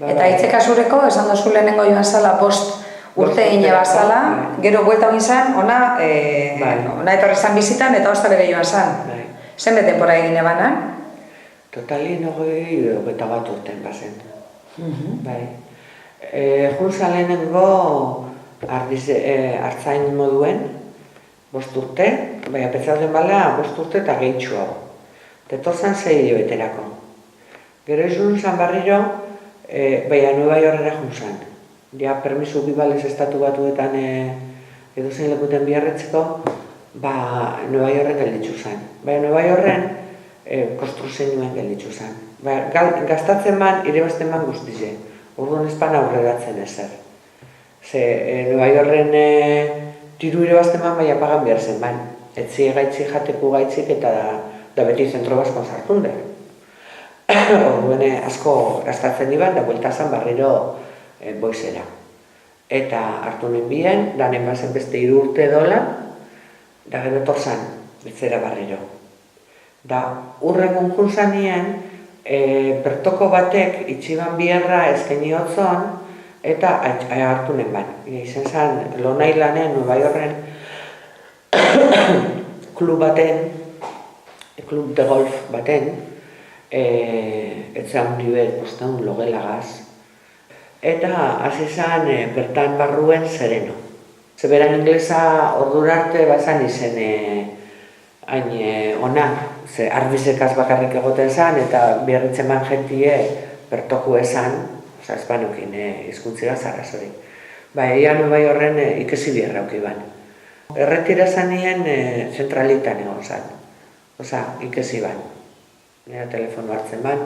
Eta Aitzekasureko, esan dozu lehenengo joan zala, 5 urte egine bazala, gero buelta egin zan, ona etorri zan bizitan eta ostalere joan zan. Zenbe denbora egin ebanan? Totalien 21 urten bazen. Jun zan lehenengo hartzain moduen, 5 urte, baina petzauden bala 5 urte eta gehitxuago. Tetozan 6 hilabeterako. Gero izun zan barriro, baina Nueva Yorkera jun zan. Ja, permisu bibalez estatu batuetan edozein lekuten biarretzeko, Nueva Yorken gelditzu zan. Baina Nueva Yorken konstruzioen gelditzu zan. Gastatzen man, irebazten man guztize. Orduan ezpan aurreratzen ezer. Ze Nueva Yorken tiru irebazten man, baina pagan behar zen man. Etzi gaitzi jateku gaitzik eta da beti zentro baskon sartun der. Orduan asko gastatzen iban, da bueltazan barriro boizera. Eta hartu nenbien, danen bazen beste 3 urte dola, da gero torzan, betzera barriro. Da urrengun junzanien, bertoko batek itxiban biherra eskaini hotzon, eta hartu nenban. Izen zan, Long Islanden, Nueva Yorken, klub de golf baten, etza unibel, postaun logelagaz, eta hasi zan bertan barruen sereno. Zeberan inglesa ordura arte bazan izen hain ona, ze arbizekaz bakarrik egoten zan, eta biarritzen man jentie bertoku esan, oza, espanukin hizkuntzira zarrazorik. Ea Nueva Yorken ikesi biherra aukiban. Erretira zanien zentralitan egon zan, oza, ikesi ban. Nera telefono hartzen ban,